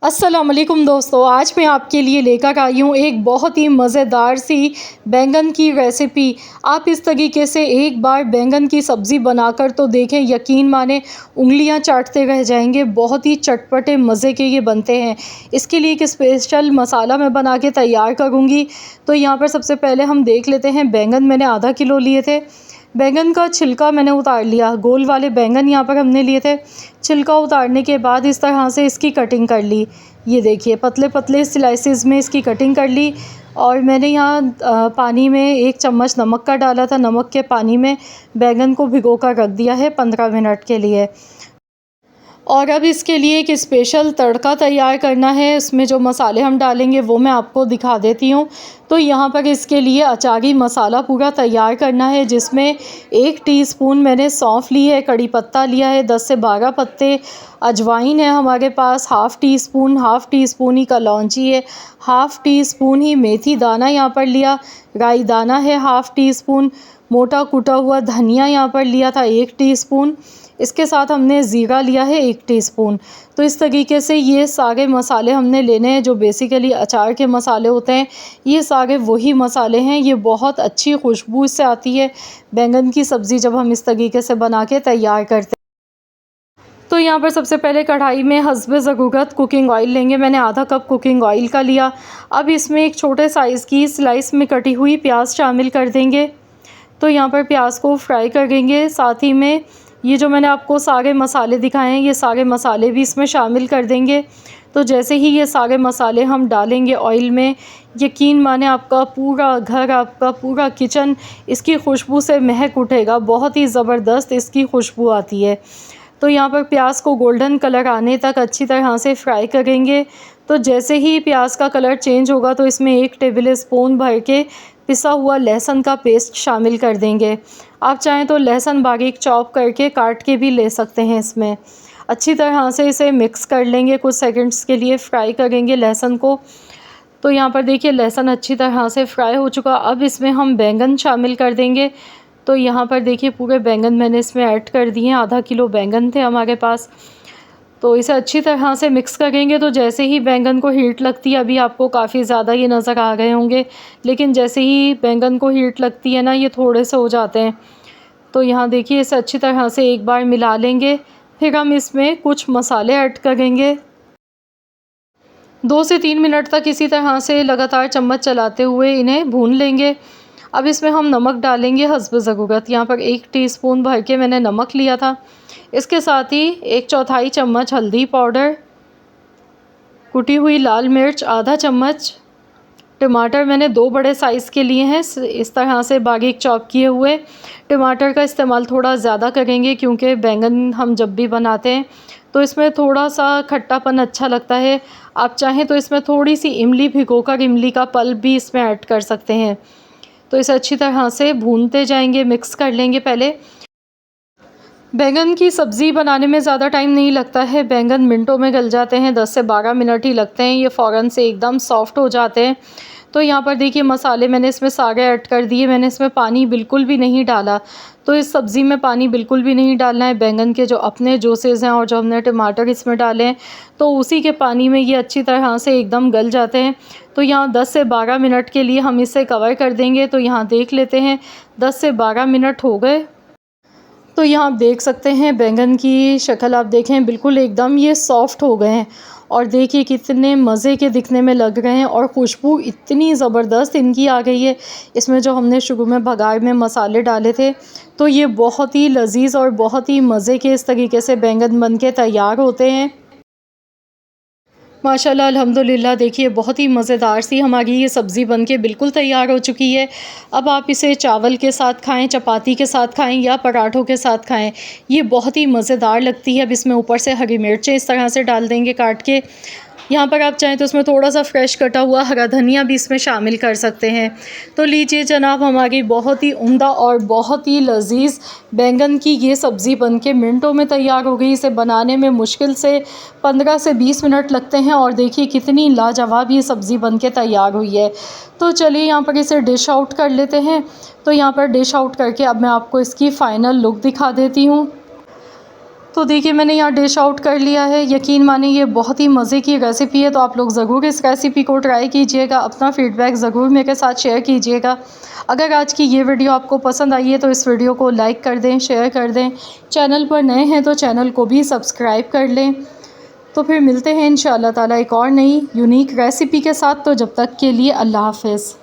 अस्सलामुअलैकुम दोस्तों, आज मैं आपके लिए लेकर आई हूँ एक बहुत ही मज़ेदार सी बैंगन की रेसिपी। आप इस तरीके से एक बार बैंगन की सब्ज़ी बनाकर तो देखें, यकीन माने उंगलियाँ चाटते रह जाएंगे। बहुत ही चटपटे मज़े के ये बनते हैं। इसके लिए एक स्पेशल मसाला मैं बना के तैयार करूँगी। तो यहाँ पर सबसे पहले हम देख लेते हैं, बैंगन मैंने आधा किलो लिए थे। बैंगन का छिलका मैंने उतार लिया। गोल वाले बैंगन यहाँ पर हमने लिए थे। छिलका उतारने के बाद इस तरह से इसकी कटिंग कर ली। ये देखिए, पतले पतले स्लाइसेस में इसकी कटिंग कर ली। और मैंने यहाँ पानी में 1 चम्मच नमक का डाला था। नमक के पानी में बैंगन को भिगो कर रख दिया है 15 मिनट के लिए। और अब इसके लिए एक स्पेशल तड़का तैयार करना है। इसमें जो मसाले हम डालेंगे वो मैं आपको दिखा देती हूँ। तो यहाँ पर इसके लिए अचारी मसाला पूरा तैयार करना है, जिसमें 1 टीस्पून मैंने सौंफ ली है, कड़ी पत्ता लिया है 10 से 12 पत्ते, अजवाइन है हमारे पास हाफ़ टी स्पून ही कलौंजी है, हाफ़ टी स्पून ही मेथी दाना यहाँ पर लिया, राई दाना है हाफ़ टी स्पून, मोटा कुटा हुआ धनिया यहाँ पर लिया था 1 टीस्पून। इसके साथ हमने ज़ीरा लिया है 1 टीस्पून। तो इस तरीके से ये सारे मसाले हमने लेने हैं, जो बेसिकली अचार के मसाले होते हैं। ये सारे वही मसाले हैं। ये बहुत अच्छी खुशबू इससे आती है बैंगन की सब्ज़ी जब हम इस तरीके से बना के तैयार करते हैं। तो यहाँ पर सबसे पहले कढ़ाई में हस्बे ज़रूरत कुकिंग ऑयल लेंगे। मैंने आधा कप कुकिंग ऑयल का लिया। अब इसमें एक छोटे साइज़ की स्लाइस में कटी हुई प्याज शामिल कर देंगे। तो यहाँ पर प्याज को फ्राई करेंगे। साथ ही में ये जो मैंने आपको सारे मसाले दिखाए हैं, ये सारे मसाले भी इसमें शामिल कर देंगे। तो जैसे ही ये सारे मसाले हम डालेंगे ऑयल में, यकीन माने आपका पूरा घर, आपका पूरा किचन इसकी खुशबू से महक उठेगा। बहुत ही ज़बरदस्त इसकी खुशबू आती है। तो यहाँ पर प्याज को गोल्डन कलर आने तक अच्छी तरह से फ्राई करेंगे। तो जैसे ही प्याज का कलर चेंज होगा, तो इसमें 1 टेबल स्पून भर के पिसा हुआ लहसुन का पेस्ट शामिल कर देंगे। आप चाहें तो लहसुन बारीक चॉप करके काट के भी ले सकते हैं। इसमें अच्छी तरह से इसे मिक्स कर लेंगे। कुछ सेकंड्स के लिए फ्राई करेंगे लहसुन को। तो यहाँ पर देखिए, लहसुन अच्छी तरह से फ्राई हो चुका। अब इसमें हम बैंगन शामिल कर देंगे। तो यहाँ पर देखिए, पूरे बैंगन मैंने इसमें ऐड कर दिए हैं। आधा किलो बैंगन थे हमारे पास। तो इसे अच्छी तरह से मिक्स करेंगे। तो जैसे ही बैंगन को हीट लगती है, अभी आपको काफ़ी ज़्यादा ये नज़र आ गए होंगे, लेकिन जैसे ही बैंगन को हीट लगती है ना, ये थोड़े से हो जाते हैं। तो यहाँ देखिए, इसे अच्छी तरह से एक बार मिला लेंगे। फिर हम इसमें कुछ मसाले ऐड करेंगे। 2 से 3 मिनट तक इसी तरह से लगातार चम्मच चलाते हुए इन्हें भून लेंगे। अब इसमें हम नमक डालेंगे हस्ब ज़रूरत। यहाँ पर 1 टीस्पून भर के मैंने नमक लिया था। इसके साथ ही 1/4 चम्मच हल्दी पाउडर, कुटी हुई लाल मिर्च आधा चम्मच, टमाटर मैंने 2 बड़े साइज़ के लिए हैं, इस तरह से बारीक चॉप किए हुए। टमाटर का इस्तेमाल थोड़ा ज़्यादा करेंगे, क्योंकि बैंगन हम जब भी बनाते हैं तो इसमें थोड़ा सा खट्टापन अच्छा लगता है। आप चाहें तो इसमें थोड़ी सी इमली भिगोकर इमली का पल्प भी इसमें ऐड कर सकते हैं। तो इसे अच्छी तरह से भूनते जाएंगे, मिक्स कर लेंगे। पहले बैंगन की सब्ज़ी बनाने में ज़्यादा टाइम नहीं लगता है। बैंगन मिनटों में गल जाते हैं, 10 से 12 मिनट ही लगते हैं। ये फ़ौरन से एकदम सॉफ्ट हो जाते हैं। तो यहाँ पर देखिए, मसाले मैंने इसमें सारे ऐड कर दिए। मैंने इसमें पानी बिल्कुल भी नहीं डाला। तो इस सब्ज़ी में पानी बिल्कुल भी नहीं डालना है। बैंगन के जो अपने जूसेस हैं और जो हमने टमाटर इसमें डाले हैं, तो उसी के पानी में ये अच्छी तरह से एकदम गल जाते हैं। तो यहाँ 10 से 12 मिनट के लिए हम इसे कवर कर देंगे। तो यहाँ देख लेते हैं, 10 से 12 मिनट हो गए। तो यहाँ आप देख सकते हैं, बैंगन की शक्ल आप देखें, बिल्कुल एकदम ये सॉफ़्ट हो गए हैं। और देखिए कितने मज़े के दिखने में लग रहे हैं, और खुशबू इतनी ज़बरदस्त इनकी आ गई है। इसमें जो हमने शुरू में बघार में मसाले डाले थे, तो ये बहुत ही लजीज़ और बहुत ही मज़े के इस तरीके से बैंगन बन के तैयार होते हैं। माशाल्लाह अल्हम्दुलिल्लाह, देखिए बहुत ही मज़ेदार सी हमारी ये सब्ज़ी बनके बिल्कुल तैयार हो चुकी है। अब आप इसे चावल के साथ खाएं, चपाती के साथ खाएं या पराठों के साथ खाएं, ये बहुत ही मज़ेदार लगती है। अब इसमें ऊपर से हरी मिर्चें इस तरह से डाल देंगे काट के। यहाँ पर आप चाहें तो इसमें थोड़ा सा फ्रेश कटा हुआ हरा धनिया भी इसमें शामिल कर सकते हैं। तो लीजिए जनाब, हमारी बहुत ही उम्दा और बहुत ही लजीज़ बैंगन की ये सब्ज़ी बनके मिनटों में तैयार हो गई। इसे बनाने में मुश्किल से 15 से 20 मिनट लगते हैं, और देखिए कितनी लाजवाब ये सब्ज़ी बनके तैयार हुई है। तो चलिए यहाँ पर इसे डिश आउट कर लेते हैं। तो यहाँ पर डिश आउट करके अब मैं आपको इसकी फ़ाइनल लुक दिखा देती हूँ। तो देखिए मैंने यहाँ डिश आउट कर लिया है। यकीन माने ये बहुत ही मज़े की रेसिपी है, तो आप लोग ज़रूर इस रेसिपी को ट्राई कीजिएगा। अपना फ़ीडबैक ज़रूर मेरे साथ शेयर कीजिएगा। अगर आज की ये वीडियो आपको पसंद आई है तो इस वीडियो को लाइक कर दें, शेयर कर दें। चैनल पर नए हैं तो चैनल को भी सब्सक्राइब कर लें। तो फिर मिलते हैं इंशाअल्लाह ताला एक और नई यूनिक रेसिपी के साथ। तो जब तक के लिए अल्लाह हाफ़िज़।